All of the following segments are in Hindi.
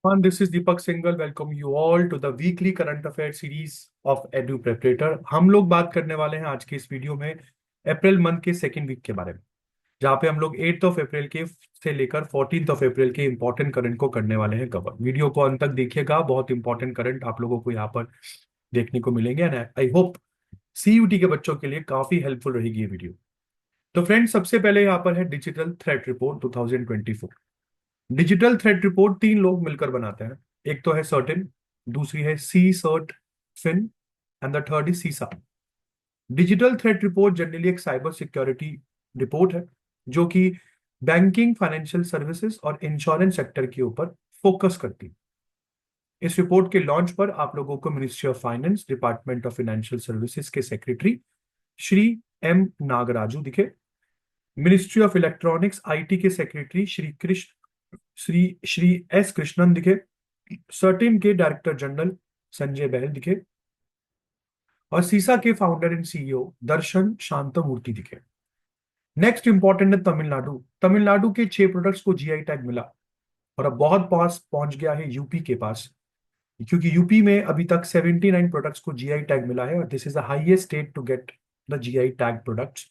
And this is Deepak Singhal. Welcome you all to the weekly current affairs series of Edu Preparator. हम लोग बात करने वाले हैं आज के इस वीडियो में अप्रैल मंथ के सेकेंड वीक के बारे में, जहाँ पे हम लोग 8th ऑफ अप्रैल के से लेकर 14th ऑफ अप्रैल के इंपॉर्टेंट करंट को करने वाले हैं कवर। वीडियो को अंत तक देखिएगा, बहुत इंपॉर्टेंट करंट आप लोगों को यहाँ पर देखने को मिलेंगे एंड आई होप सीयूटी के बच्चों के लिए काफी हेल्पफुल रहेगी ये वीडियो। तो फ्रेंड्स, सबसे पहले यहाँ पर है digital threat report 2024। Digital threat report तीन लोग मिलकर बनाते हैं। एक तो है सर्टेन, दूसरी है C CERT Fin and the third is CISA. Digital threat report generally एक साइबर सिक्योरिटी रिपोर्ट है जो कि बैंकिंग, फाइनेंशियल सर्विसेज और इंश्योरेंस सेक्टर के ऊपर फोकस करती है। इस रिपोर्ट के लॉन्च पर आप लोगों को ministry of finance, department of financial services के सेक्रेटरी श्री एम नागराजू दिखे, मिनिस्ट्री ऑफ इलेक्ट्रॉनिक्स आईटी के सेक्रेटरी श्री एस कृष्णन दिखे, सर्टिन के डायरेक्टर जनरल संजय बहल दिखे और सीसा के फाउंडर एंड सीईओ दर्शन शांतमूर्ति दिखे। नेक्स्ट इंपॉर्टेंट है तमिलनाडु। तमिलनाडु के 6 प्रोडक्ट्स को जीआई टैग मिला और अब बहुत पास पहुंच गया है यूपी के पास, क्योंकि यूपी में अभी तक 79 प्रोडक्ट्स को जीआई टैग मिला है और this is the highest state to get the GI tag products.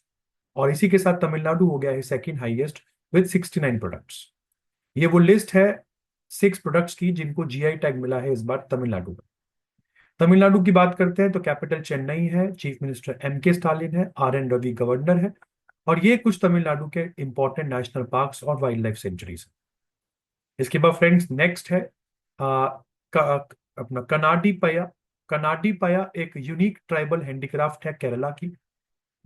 और इसी के साथ तमिलनाडु हो गया है सेकंड हाईएस्ट विद 69 प्रोडक्ट्स। ये वो लिस्ट है 6 प्रोडक्ट्स की जिनको जीआई टैग मिला है इस बार तमिलनाडु में। तमिलनाडु की बात करते हैं तो कैपिटल चेन्नई है, चीफ मिनिस्टर एम के स्टालिन है, आर एन रवि गवर्नर है और ये कुछ तमिलनाडु के इंपॉर्टेंट नेशनल पार्क्स और वाइल्ड लाइफ सेंचुरीज है। इसके बाद फ्रेंड्स नेक्स्ट है अपना कनाडी पया। कनाडी पया एक यूनिक ट्राइबल हैंडीक्राफ्ट है केरला की,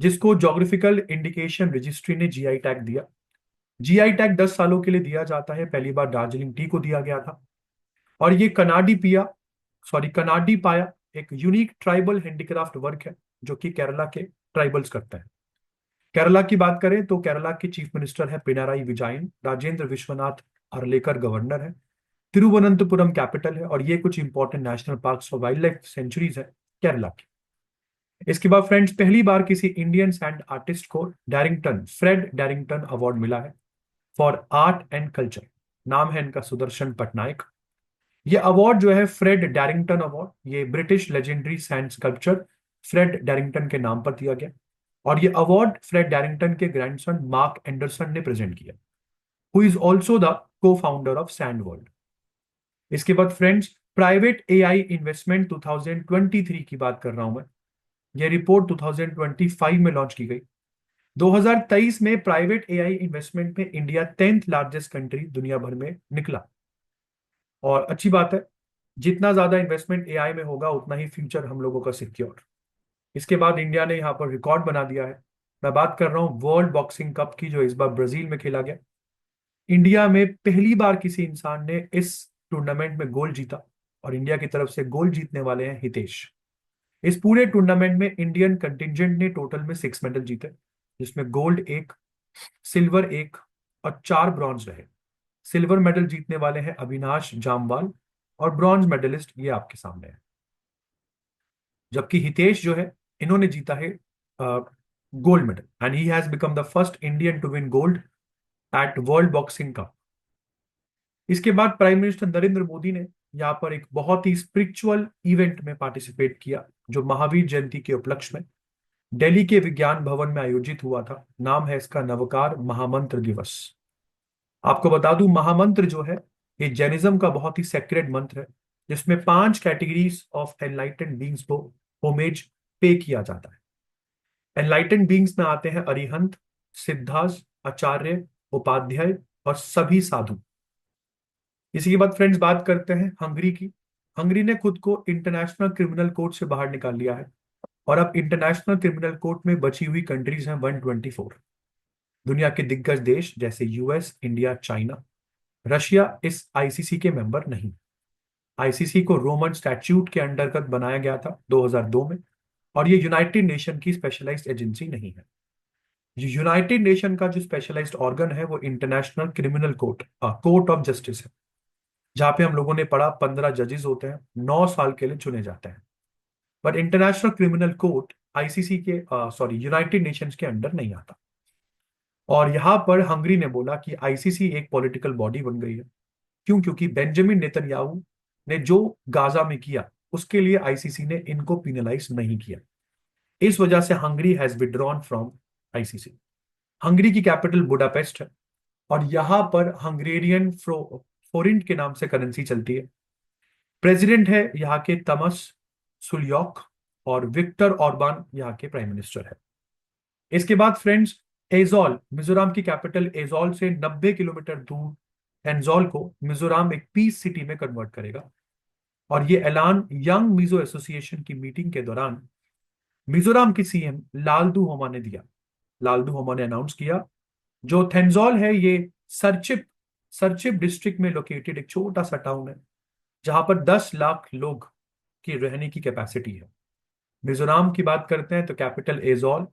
जिसको जोग्राफिकल इंडिकेशन रजिस्ट्री ने जीआई टैग दिया। जीआई टैग 10 सालों के लिए दिया जाता है, पहली बार दार्जिलिंग टी को दिया गया था। और ये कनाडी पाया एक यूनिक ट्राइबल हैंडीक्राफ्ट वर्क है जो कि केरला के ट्राइबल्स करते हैं। केरला की बात करें तो केरला के चीफ मिनिस्टर है पिनाराई विजयन, राजेंद्र विश्वनाथ अर्लेकर गवर्नर है, तिरुवनंतपुरम कैपिटल है और ये कुछ इंपॉर्टेंट नेशनल पार्क्स और वाइल्ड लाइफ सेंचुरीज है केरला की। इसके बाद फ्रेंड्स, पहली बार किसी इंडियन सैंड आर्टिस्ट को फ्रेड डैरिंगटन अवार्ड मिला है फॉर आर्ट एंड कल्चर। नाम है इनका सुदर्शन पटनायक। ये अवार्ड जो है फ्रेड डैरिंगटन अवार्ड, ये British legendary sand sculpture Fred Darrington के नाम पर दिया गया और ये अवार्ड फ्रेड डैरिंगटन के ग्रैंडसन मार्क एंडरसन ने प्रेजेंट किया, हु इज ऑल्सो द को फाउंडर ऑफ सैंड वर्ल्ड। इसके बाद फ्रेंड्स, प्राइवेट एआई इन्वेस्टमेंट 2023 की बात कर रहा हूं मैं। यह रिपोर्ट 2025 में लॉन्च की गई। 2023 में प्राइवेट एआई इन्वेस्टमेंट में इंडिया 10th लार्जेस्ट कंट्री दुनिया भर में निकला और अच्छी बात है, जितना ज्यादा इन्वेस्टमेंट एआई में होगा उतना ही फ्यूचर हम लोगों का सिक्योर। इसके बाद इंडिया ने यहाँ पर रिकॉर्ड बना दिया है। मैं बात कर रहा हूँ वर्ल्ड बॉक्सिंग कप की, जो इस बार ब्राजील में खेला गया। इंडिया में पहली बार किसी इंसान ने इस टूर्नामेंट में गोल्ड जीता और इंडिया की तरफ से गोल्ड जीतने वाले हैं हितेश। इस पूरे टूर्नामेंट में इंडियन कंटिजेंट ने टोटल में 6 मेडल जीते, जिसमें गोल्ड 1, सिल्वर 1 और 4 ब्रॉन्ज रहे। सिल्वर मेडल जीतने वाले हैं अविनाश जामवाल और ब्रॉन्ज मेडलिस्ट ये आपके सामने है। जबकि हितेश जो है, इन्होंने जीता है gold medal and he has become the first Indian to win gold at world boxing cup. इसके बाद प्राइम मिनिस्टर नरेंद्र मोदी ने यहाँ पर एक बहुत ही स्पिरिचुअल इवेंट में पार्टिसिपेट किया, जो महावीर जयंती के उपलक्ष्य में दिल्ली के विज्ञान भवन में आयोजित हुआ था। नाम है इसका नवकार महामंत्र दिवस। आपको बता दूं, महामंत्र जो है ये जैनिज्म का बहुत ही सेक्रेड मंत्र है, जिसमें 5 कैटेगरीज ऑफ एनलाइटेंड बींग्स को होमेज पे किया जाता है। एनलाइटेंड बींग्स में आते हैं अरिहंत, सिद्धास, आचार्य, उपाध्याय और सभी साधु। इसी के बाद फ्रेंड्स बात करते हैं हंगरी की। हंगरी ने खुद को इंटरनेशनल क्रिमिनल कोर्ट से बाहर निकाल लिया है और अब इंटरनेशनल क्रिमिनल कोर्ट में बची हुई कंट्रीज हैं 124। दुनिया के दिग्गज देश जैसे यूएस, इंडिया, चाइना, रशिया इस आईसीसी के मेंबर नहीं। आईसीसी को रोमन स्टैट्यूट के अंतर्गत बनाया गया था 2002 में और ये यूनाइटेड नेशन की स्पेशलाइज्ड एजेंसी नहीं है। यूनाइटेड नेशन का जो स्पेशलाइज्ड ऑर्गन है वो international criminal court of justice है, जहां पे हम लोगों ने पढ़ा 15 जजेस होते हैं, 9 साल के लिए चुने जाते हैं। But international criminal court ICC के यूनाइटेड नेशंस के अंडर नहीं आता। और यहां पर हंगरी ने बोला कि आईसीसी एक पॉलिटिकल बॉडी बन गई है क्यों? क्योंकि बेंजामिन नेतन्याहू ने जो गाजा में किया उसके लिए आईसीसी ने इनको पिनलाइज नहीं किया। इस वजह से Hungary has withdrawn from ICC. Hungary की कैपिटल बुडापेस्ट है और यहां पर हंगेरियन फोरिंट के नाम से करेंसी चलती है। प्रेसिडेंट है यहाँ के तमस सुलियोक और विक्टर ऑर्बान यहाँ के प्राइम मिनिस्टर है। इसके बाद फ्रेंड्स, एजोल, मिजोरम की कैपिटल एजोल से 90 किलोमीटर दूर एंजोल को मिजोरम एक पीस सिटी में कन्वर्ट करेगा। और ये ऐलान यंग मिजो एसोसिएशन की मीटिंग के दौरान मिजोरम के सीएम लालदू होमा ने दिया। लालदू होमा ने अनाउंस किया। जो थेंजोल है ये सरचिप सरचिप डिस्ट्रिक्ट में लोकेटेड एक छोटा सा टाउन है जहां पर 10 लाख लोग की रहने की कैपेसिटी है। मिजोरम की बात करते हैं तो कैपिटल एजोल,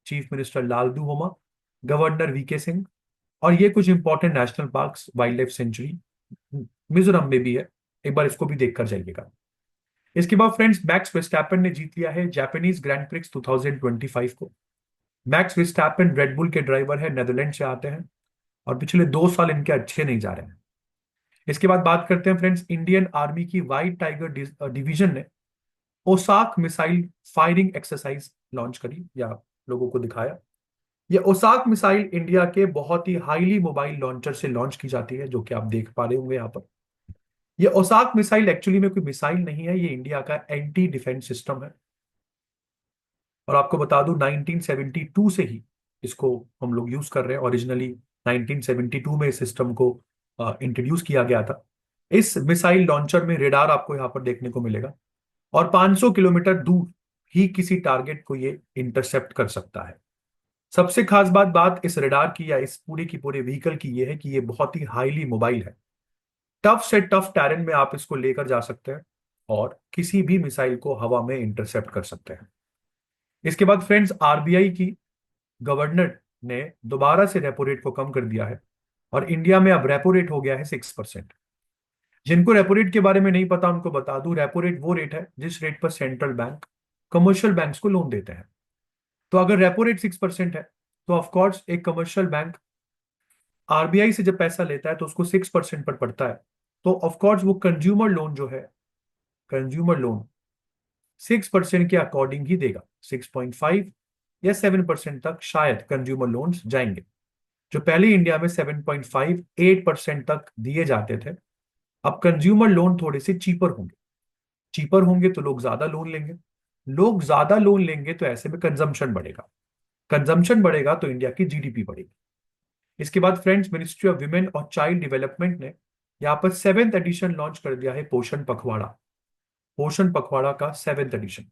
चीफ मिनिस्टर लालदू होमा, गवर्नर वीके सिंह, और ये कुछ important national parks, wild life sanctuary Mizoram में भी है। एक बार इसको भी देखकर जाइएगा। इसके बाद फ्रेंड्स, मैक्स वेस्टैपन ने जीत लिया है जापानीज ग्रैंड प्रिक्स 2025 को। मैक्स विस्टापन रेडबुल के ड्राइवर है, नेदरलैंड से आते हैं और पिछले 2 साल इनके अच्छे नहीं जा रहे हैं। इसके बाद बात करते हैं फ्रेंड्स, इंडियन आर्मी की व्हाइट टाइगर डिवीजन ने ओसाक मिसाइल फायरिंग एक्सरसाइज लॉन्च करी या लोगों को दिखाया। यह ओसाक मिसाइल इंडिया के बहुत ही हाईली मोबाइल लॉन्चर से लॉन्च की जाती है, जो कि आप देख पा रहे होंगे यहाँ पर। यह ओसाक मिसाइल एक्चुअली में कोई मिसाइल नहीं है, ये इंडिया का एंटी डिफेंस सिस्टम है। और आपको बता दूं 1972 से ही इसको हम लोग यूज कर रहे हैं। ओरिजिनली 1972 में इस सिस्टम को इंट्रोड्यूस किया गया था। इस मिसाइल लॉन्चर में रेडार आपको यहाँ पर देखने को मिलेगा और 500 किलोमीटर दूर ही किसी टारगेट को ये इंटरसेप्ट कर सकता है। सबसे खास बात इस रेडार की या इस पूरे की पूरे व्हीकल की ये है कि ये बहुत ही हाईली मोबाइल है। टफ से टफ टेरेन में आप इसको लेकर जा सकते हैं और किसी भी मिसाइल को हवा में इंटरसेप्ट कर सकते हैं। इसके बाद फ्रेंड्स, आरबीआई की गवर्नर ने दोबारा से रेपो रेट को कम कर दिया है और इंडिया में अब रेपो रेट हो गया है 6%। जिनको रेपो रेट के बारे में नहीं पता उनको बता दूं, रेपो रेट वो रेट है जिस रेट पर सेंट्रल बैंक कमर्शियल बैंक्स को लोन देते हैं। तो अगर रेपो रेट 6% है तो ऑफकोर्स एक कमर्शियल बैंक आरबीआई से जब पैसा लेता है तो उसको 6% पर पड़ता है। तो ऑफकोर्स वो कंज्यूमर लोन जो है, कंज्यूमर लोन 6% के अकॉर्डिंग ही देगा। 6.5 या 7% तक शायद कंज्यूमर लोन्स जाएंगे। जो पहले इंडिया में 7.5 8% तक दिए जाते थे, अब कंज्यूमर लोन थोड़े से चीपर होंगे। चीपर होंगे तो लोग ज्यादा लोन लेंगे। लोग ज्यादा लोन लेंगे तो ऐसे में कंजम्पशन बढ़ेगा। कंजम्पशन बढ़ेगा तो इंडिया की जीडीपी बढ़ेगी। इसके बाद फ्रेंड्स, मिनिस्ट्री ऑफ विमेन और चाइल्ड डेवलपमेंट ने यहाँ पर 7th एडिशन लॉन्च कर दिया है, पोषण पखवाड़ा। पोषण पखवाड़ा का 7th एडिशन,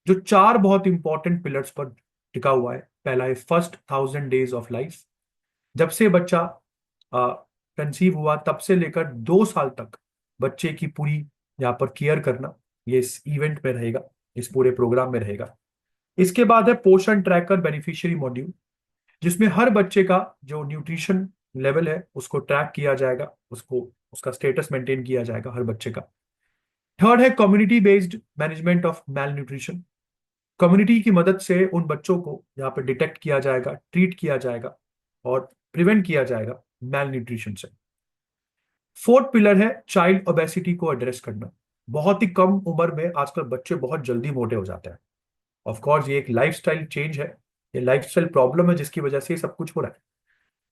जो 4 बहुत इंपॉर्टेंट पिलर्स पर टिका हुआ है। पहला है फर्स्ट 1000 डेज ऑफ लाइफ। जब से बच्चा कंसीव हुआ तब से लेकर 2 साल तक बच्चे की पूरी यहाँ पर केयर करना, ये इस इवेंट में रहेगा, इस पूरे प्रोग्राम में रहेगा। इसके बाद है पोषण ट्रैकर बेनिफिशियरी मॉड्यूल, जिसमें हर बच्चे का जो न्यूट्रिशन लेवल है उसको ट्रैक किया जाएगा, उसको उसका स्टेटस मेंटेन किया जाएगा हर बच्चे का। थर्ड है community based management of malnutrition. Community की मदद से उन बच्चों को यहाँ पर डिटेक्ट किया जाएगा, ट्रीट किया जाएगा और प्रिवेंट किया जाएगा मैल न्यूट्रिशन से। फोर्थ पिलर है चाइल्ड ओबेसिटी को एड्रेस करना। बहुत ही कम उम्र में आजकल बच्चे बहुत जल्दी मोटे हो जाते हैं। ऑफ कोर्स ये एक लाइफस्टाइल चेंज है, ये लाइफस्टाइल प्रॉब्लम है जिसकी वजह से ये सब कुछ हो रहा है।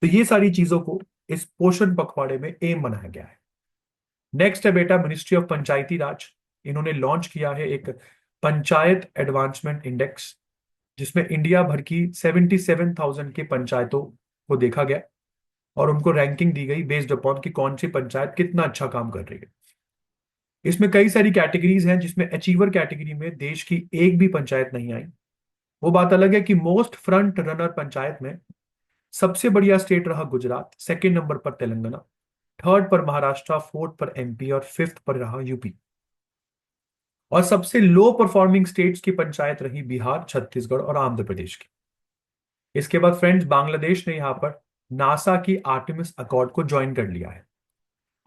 तो ये सारी चीजों को इस पोषण पखवाड़े में एम बनाया गया है। नेक्स्ट है बेटा मिनिस्ट्री ऑफ पंचायती राज। इन्होंने लॉन्च किया है एक पंचायत एडवांसमेंट इंडेक्स, जिसमें इंडिया भर की 77,000 के पंचायतों को देखा गया और उनको रैंकिंग दी गई बेस्ड अपॉन कि कौन सी पंचायत कितना अच्छा काम कर रही है। इसमें कई सारी कैटेगरीज हैं, जिसमें अचीवर कैटेगरी में देश की एक भी पंचायत नहीं आई। वो बात अलग है कि मोस्ट फ्रंट रनर पंचायत में सबसे बढ़िया स्टेट रहा गुजरात, सेकंड नंबर पर तेलंगाना, थर्ड पर महाराष्ट्र, फोर्थ पर एमपी और फिफ्थ पर रहा यूपी। और सबसे लो परफॉर्मिंग स्टेट्स की पंचायत रही बिहार, छत्तीसगढ़ और आंध्र प्रदेश की। इसके बाद फ्रेंड्स, बांग्लादेश ने यहां पर नासा की आर्टेमिस अकॉर्ड को ज्वाइन कर लिया है।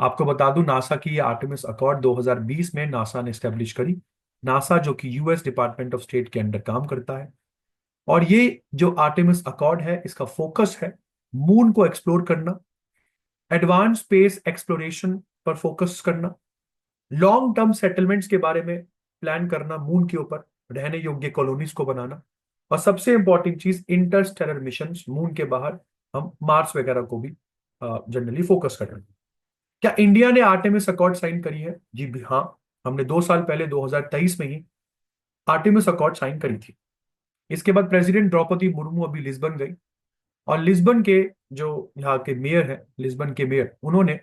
आपको बता दूं, नासा की ये आर्टेमिस अकॉर्ड 2020 में नासा ने स्टेब्लिश करी। नासा जो कि यूएस डिपार्टमेंट ऑफ स्टेट के अंडर काम करता है। और ये जो आर्टेमिस अकॉर्ड है, इसका फोकस है मून को एक्सप्लोर करना, एडवांस स्पेस एक्सप्लोरेशन पर फोकस करना, लॉन्ग टर्म सेटलमेंट्स के बारे में प्लान करना, मून के ऊपर रहने योग्य कॉलोनीज को बनाना, और सबसे इंपॉर्टेंट चीज इंटरस्टेलर मिशंस, मून के बाहर हम मार्स वगैरह को भी जनरली फोकस कर रहे हैं। क्या इंडिया ने आर्टेमिस अकॉर्ड साइन करी है? जी भी हाँ, हमने 2 साल पहले 2023 में ही आर्टेमिस अकॉर्ड साइन करी थी। इसके बाद प्रेसिडेंट द्रौपदी मुर्मू अभी लिस्बन गई, और लिस्बन के जो यहाँ के मेयर है, लिस्बन के मेयर, उन्होंने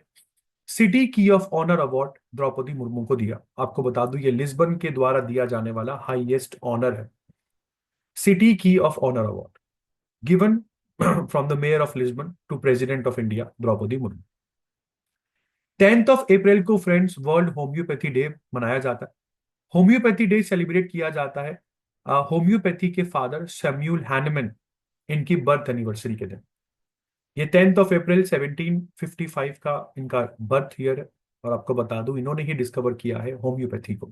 सिटी की of honour award Draupadi Murmu को दिया। आपको बता दूं ये लिस्बन के द्वारा दिया जाने वाला हाईएस्ट ऑनर है, सिटी की of honour award given from the mayor of Lisbon to president of India Draupadi Murmu. 10 April को फ्रेंड्स वर्ल्ड होम्योपैथी डे मनाया जाता है। होम्योपैथी डे सेलिब्रेट किया जाता है होम्योपैथी के फादर सैम्यूल हैनमन, इनकी बर्थ एनिवर्सरी के दिन। ये 10 अप्रैल 1755 का इनका बर्थ ईयर है, और आपको बता दूं इन्होंने ही डिस्कवर किया है होम्योपैथी को।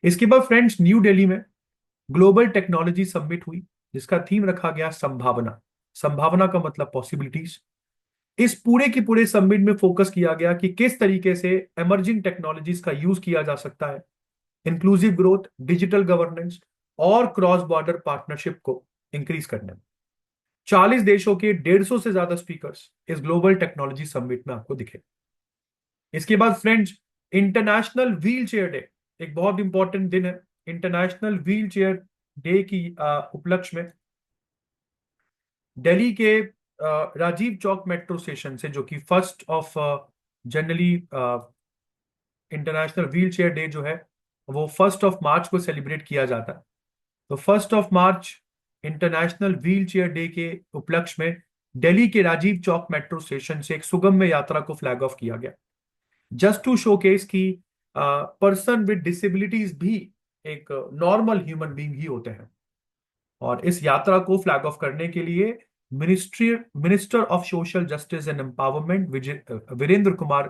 इसके बाद फ्रेंड्स न्यू दिल्ली में ग्लोबल टेक्नोलॉजी समिट हुई, जिसका थीम रखा गया संभावना। संभावना का मतलब पॉसिबिलिटीज। इस पूरे की पूरे समिट में फोकस किया गया कि किस तरीके से एमर्जिंग टेक्नोलॉजीज का यूज किया जा सकता है इंक्लूसिव ग्रोथ, डिजिटल गवर्नेंस और क्रॉस बॉर्डर पार्टनरशिप को इंक्रीज करने में। 40 देशों के 150 से ज्यादा स्पीकर्स इस ग्लोबल टेक्नोलॉजी समिट में आपको दिखे। इसके बाद friends international wheel chair day, एक बहुत इंपॉर्टेंट दिन है। इंटरनेशनल व्हील चेयर डे की उपलक्ष्य में दिल्ली के राजीव चौक मेट्रो स्टेशन से, जो कि first of generally international wheel chair day जो है वो 1 मार्च को सेलिब्रेट किया जाता है। तो 1 मार्च इंटरनेशनल व्हील चेयर डे के उपलक्ष्य में दिल्ली के राजीव चौक मेट्रो स्टेशन से एक सुगम्य यात्रा को फ्लैग ऑफ किया गया, जस्ट टू शोकेस की पर्सन विद डिसेबिलिटीज भी एक नॉर्मल ह्यूमन बीइंग ही होते हैं। और इस यात्रा को फ्लैग ऑफ करने के लिए minister of social justice and empowerment Virendra Kumar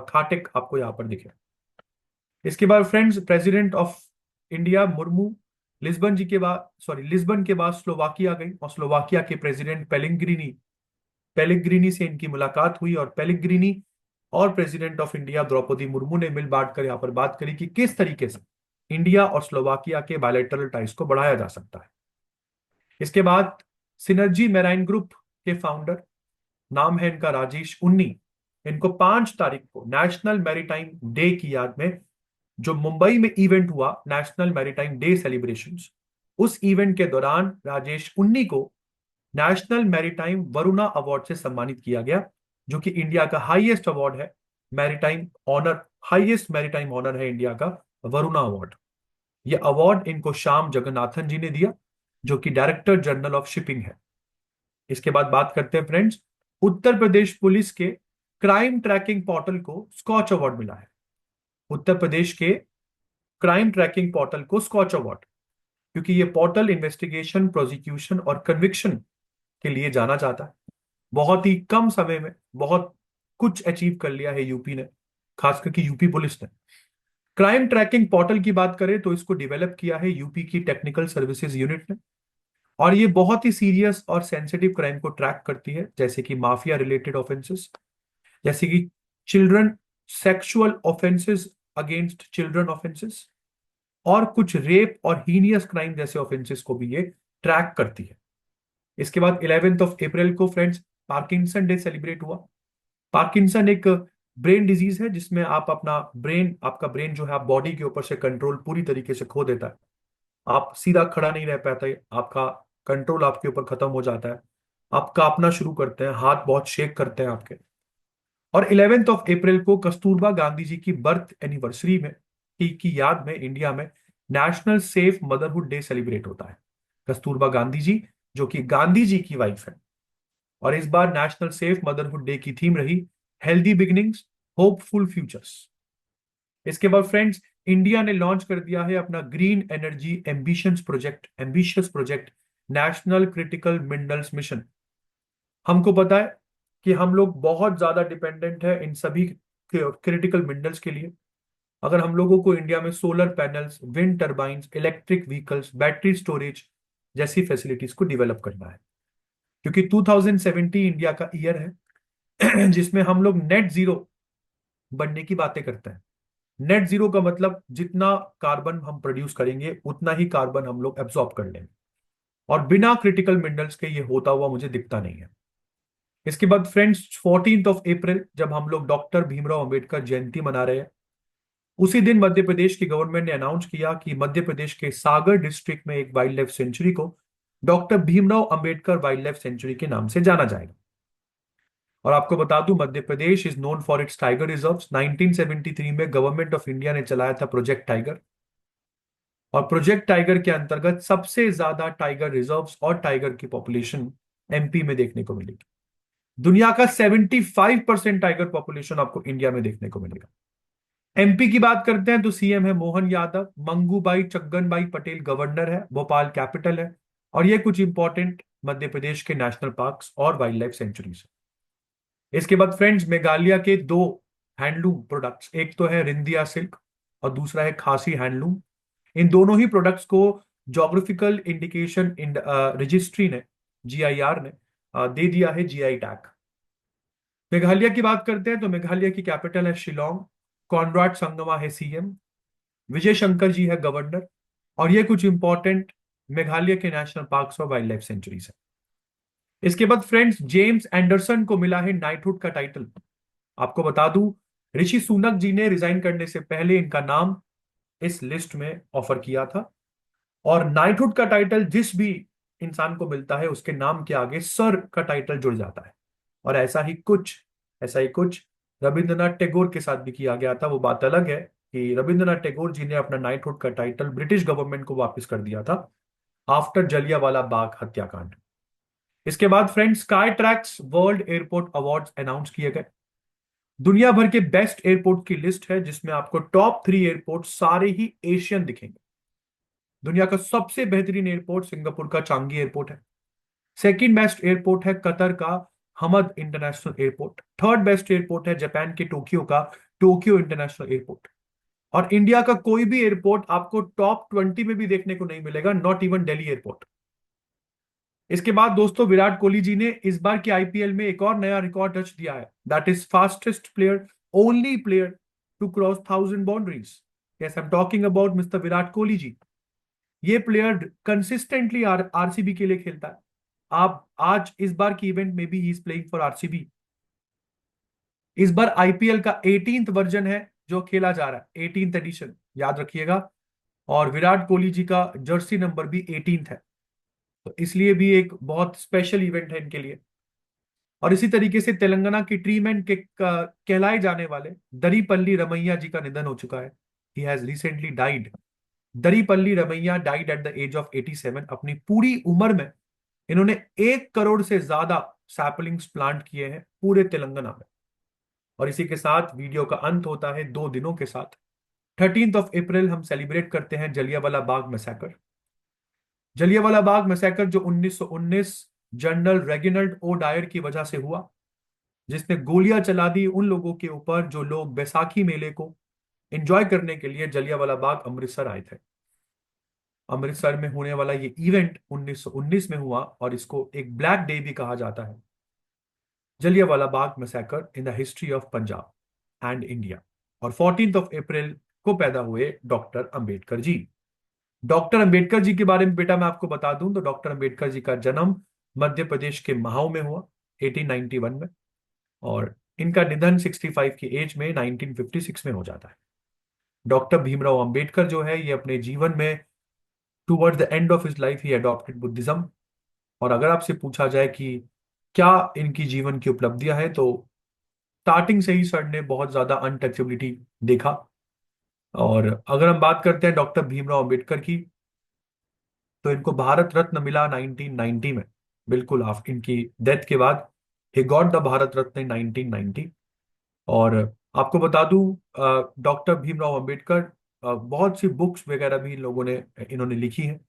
Khatik आपको यहाँ पर दिखे। इसके बाद friends president of India Murmu Lisbon के बाद स्लोवाकिया गई, और स्लोवाकिया के प्रेसिडेंट पेलिग्रिनी से इनकी मुलाकात हुई, और पेलिग्रिनी और president of India Draupadi Murmu ने मिल बांट कर यहाँ पर बात करी कि किस तरीके से इंडिया और स्लोवाकिया के बायलैटरल टाइज को बढ़ाया जा सकता है। इसके बाद सिनर्जी मैराइन ग्रुप के फाउंडर, नाम है इनका राजेश उन्नी, इनको 5 तारीख को नेशनल मैरीटाइम डे की याद में जो मुंबई में इवेंट हुआ नेशनल मैरीटाइम डे सेलिब्रेशंस, उस इवेंट के दौरान राजेश उन्नी को नेशनल मैरीटाइम वरुणा अवार्ड से सम्मानित किया गया, जो कि इंडिया का हाईएस्ट अवार्ड है, maritime honour, highest maritime honour है इंडिया का वरुणा अवार्ड। यह अवार्ड इनको श्याम जगन्नाथन जी ने दिया, जो कि डायरेक्टर जनरल ऑफ शिपिंग है। इसके बाद बात करते हैं फ्रेंड्स, उत्तर प्रदेश पुलिस के क्राइम ट्रैकिंग पोर्टल को स्कॉच अवार्ड मिला है। उत्तर प्रदेश के क्राइम ट्रैकिंग पोर्टल को स्कॉच अवार्ड, क्योंकि ये पोर्टल इन्वेस्टिगेशन, प्रोसिक्यूशन और कन्विक्शन के लिए जाना जाता है। बहुत ही कम समय में बहुत कुछ अचीव कर लिया है यूपी ने, खास करके यूपी पुलिस ने। क्राइम ट्रैकिंग पोर्टल की बात करें तो इसको डेवलप किया है यूपी की टेक्निकल सर्विसेज यूनिट ने, और ये बहुत ही सीरियस और सेंसिटिव क्राइम को ट्रैक करती है, जैसे कि माफिया रिलेटेड ऑफेंसेस, जैसे कि children sexual offences against children offences, और कुछ रेप और हीनियस क्राइम जैसे ऑफेंसेस को भी ये ट्रैक करती है। इसके बाद 11 अप्रैल को फ्रेंड्स पार्किंसन डे सेलिब्रेट हुआ। पार्किंसन एक ब्रेन डिजीज है जिसमें आपका ब्रेन जो है आप बॉडी के ऊपर से कंट्रोल पूरी तरीके से खो देता है, आप सीधा खड़ा नहीं रह पाते, आपका कंट्रोल आपके ऊपर खत्म हो जाता है, आप कांपना शुरू करते हैं, हाथ बहुत शेक करते हैं आपके। और 11 अप्रैल को कस्तूरबा गांधी जी की बर्थ एनिवर्सरी में की याद में इंडिया में national safe motherhood day celebrate होता है। कस्तूरबा गांधी जी जो कि गांधी जी की वाइफ है, और इस बार नेशनल सेफ मदरहुड डे की थीम रही हेल्दी बिगिनिंग्स, होपफुल फ्यूचर्स। इसके बाद फ्रेंड्स इंडिया ने लॉन्च कर दिया है अपना green energy ambitious project national critical minerals mission. हमको पता है कि हम लोग बहुत ज्यादा डिपेंडेंट है इन सभी क्रिटिकल मिनरल्स के लिए। अगर हम लोगों को इंडिया में solar panels, wind turbines, electric vehicles, battery storage जैसी फैसिलिटीज को डेवलप करना है, क्योंकि 2070 इंडिया का ईयर है जिसमें हम लोग बनने की बातें करता है। नेट जीरो का मतलब जितना कार्बन हम प्रोड्यूस करेंगे उतना ही कार्बन हम लोग एब्जॉर्ब कर लेंगे, और बिना क्रिटिकल मिनरल्स के ये होता हुआ मुझे दिखता नहीं है। इसके बाद फ्रेंड्स 14 अप्रैल, जब हम लोग डॉक्टर भीमराव अंबेडकर जयंती मना रहे हैं, उसी दिन मध्य प्रदेश की गवर्नमेंट ने अनाउंस किया कि मध्य प्रदेश के सागर डिस्ट्रिक्ट में एक वाइल्ड लाइफ सेंचुरी को doctor Bhimrao Ambedkar wildlife sanctuary के नाम से जाना जाएगा। और आपको बता दूं, Madhya Pradesh is known for its tiger reserves. 1973 में गवर्नमेंट ऑफ इंडिया ने चलाया था प्रोजेक्ट टाइगर, और प्रोजेक्ट टाइगर के अंतर्गत सबसे ज्यादा टाइगर रिजर्व्स और टाइगर की पॉपुलेशन एमपी में देखने को मिलेगी। दुनिया का 75% टाइगर पॉपुलेशन आपको इंडिया में देखने को मिलेगा। एमपी की बात करते हैं तो सीएम है मोहन यादव, मंगूभाई चग्गन भाई पटेल गवर्नर है, भोपाल कैपिटल है। और ये कुछ इंपॉर्टेंट मध्य प्रदेश के नेशनल पार्क्स और वाइल्ड लाइफ सेंचुरीज है। इसके बाद फ्रेंड्स, मेघालय के दो हैंडलूम प्रोडक्ट्स, एक तो है रिंदिया सिल्क और दूसरा है खासी हैंडलूम। इन दोनों ही प्रोडक्ट्स को जोग्राफिकल इंडिकेशन रजिस्ट्री ने, जीआईआर ने दे दिया है जीआई टैग। मेघालय की बात करते हैं तो मेघालय की कैपिटल है शिलोंग, कॉनराड संगमा है सीएम, विजय शंकर जी है गवर्नर। और ये कुछ इंपॉर्टेंट मेघालय के नेशनल पार्क्स और वाइल्ड लाइफ सेंचुरीज है। इसके बाद फ्रेंड्स, जेम्स एंडरसन को मिला है नाइटहुड का टाइटल। आपको बता दूं, ऋषि सुनक जी ने रिजाइन करने से पहले इनका नाम इस लिस्ट में ऑफर किया था। और नाइटहुड का टाइटल जिस भी इंसान को मिलता है उसके नाम के आगे सर का टाइटल जुड़ जाता है। और ऐसा ही कुछ रविंद्रनाथ टैगोर के साथ भी किया गया था। वो बात अलग है कि रविंद्रनाथ टैगोर जी ने अपना नाइटहुड का टाइटल ब्रिटिश गवर्नमेंट को वापस कर दिया था आफ्टर जलियांवाला बाग हत्याकांड। इसके बाद friends, sky tracks world airport awards announce किए गए। दुनिया भर के बेस्ट एयरपोर्ट की लिस्ट है जिसमें आपको टॉप 3 एयरपोर्ट सारे ही एशियन दिखेंगे। दुनिया का सबसे बेहतरीन एयरपोर्ट सिंगापुर का चांगी एयरपोर्ट है। सेकंड बेस्ट एयरपोर्ट है कतर का Hamad international airport. Third best airport है जापान के टोक्यो का टोक्यो इंटरनेशनल एयरपोर्ट। और इंडिया का कोई भी एयरपोर्ट आपको टॉप 20 में भी देखने को नहीं मिलेगा, नॉट इवन दिल्ली एयरपोर्ट। इसके बाद दोस्तों, विराट कोहली जी ने इस बार के आईपीएल में एक और नया रिकॉर्ड टच दिया है, that is fastest player, only player to cross 1000 boundaries. Yes, I am talking about mister Virat Kohli ji. ये प्लेयर कंसिस्टेंटली आरसीबी के लिए खेलता है। आप आज इस बार की इवेंट में भी he is playing for RCB. इस बार आईपीएल का 18th वर्जन है जो खेला जा रहा है, 18th एडिशन, याद रखिएगा। और विराट कोहली जी का जर्सी नंबर भी 18th है, तो इसलिए भी एक बहुत स्पेशल इवेंट है इनके लिए। और इसी तरीके से तेलंगाना की ट्री मैन के कहलाए जाने वाले दरीपल्ली रमैया जी का निधन हो चुका है। He has recently died. Daripalli Ramaiah died at the age of 87। अपनी पूरी उम्र में इन्होंने 1 करोड़ से ज्यादा सैपलिंग्स प्लांट किए हैं पूरे तेलंगाना में। और इसी के साथ वीडियो का अंत होता है 2 दिनों के साथ। 13 अप्रैल हम सेलिब्रेट करते हैं जलियांवाला बाग मैसेकर। जलियांवाला बाग मैसेकर जो 1919 जनरल रेगिनल्ड ओ डायर की वजह से हुआ, जिसने गोलियां चला दी उन लोगों के ऊपर जो लोग बैसाखी मेले को एंजॉय करने के लिए जलियांवाला बाग अमृतसर आए थे। अमृतसर में होने वाला ये इवेंट 1919 में हुआ और इसको एक ब्लैक डे भी कहा जाता है, Jallianwala Bagh massacre in the history of Punjab and India. और 14 अप्रैल को पैदा हुए डॉक्टर अंबेडकर जी। डॉक्टर अंबेडकर जी के बारे में बेटा मैं आपको बता दूं तो डॉक्टर अंबेडकर जी का जन्म मध्य प्रदेश के महाव में हुआ 1891 में, और इनका निधन 65 की एज में 1956 में हो जाता है। डॉक्टर भीमराव अंबेडकर जो है ये अपने जीवन में towards the end of his life he adopted Buddhism. और अगर आपसे पूछा जाए कि क्या इनकी जीवन की उपलब्धियां हैं, तो स्टार्टिंग से ही सर ने बहुत ज्यादा अनटचेबिलिटी देखा। और अगर हम बात करते हैं डॉक्टर भीमराव अंबेडकर की, तो इनको भारत रत्न मिला 1990 में, बिल्कुल आफ्टर इनकी डेथ के बाद ही गॉट द भारत रत्न इन 1990। और आपको बता दूं, डॉक्टर भीमराव अंबेडकर बहुत सी बुक्स वगैरह भी इन लोगों ने इन्होंने लिखी हैं।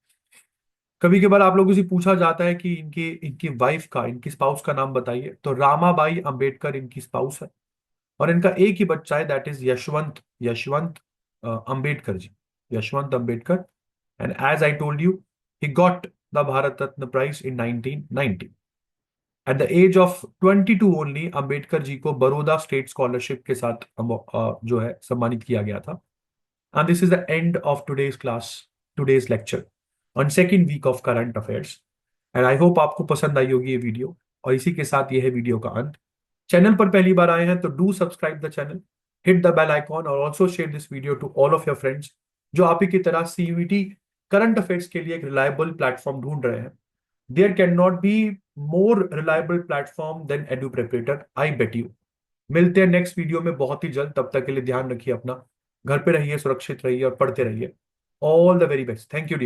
कभी कभार आप लोगों से पूछा जाता है कि इनकी इनकी वाइफ का, इनकी स्पाउस का नाम बताइए, तो रामाबाई अंबेडकर इनकी स्पाउस है। और इनका एक ही बच्चा है, that is Yashwant Yashwant Ambedkar ji, Yashwant Ambedkar. And as I told you, he got the Bharat Ratna prize in 1990। At the age of 22 only Ambedkar ji को बड़ौदा स्टेट स्कॉलरशिप के साथ जो है सम्मानित किया गया था। And this is the end of today's class, today's lecture on second week of current affairs. And I hope आपको पसंद आई होगी ये वीडियो, और इसी के साथ ये है वीडियो का अंत। चैनल पर पहली बार आए हैं तो do subscribe the channel, hit the bell icon, और also share this video to all of your friends जो आप ही की तरह सीयूईटी करंट अफेयर्स के लिए एक रिलायबल प्लेटफॉर्म ढूंढ रहे हैं। There can not be more reliable platform than Edu Preparator, I bet you. मिलते हैं नेक्स्ट वीडियो में बहुत ही जल्द, तब तक के लिए ध्यान रखिए अपना, घर पे रहिए, सुरक्षित रहिए और पढ़ते रहिए। All the very best, thank you.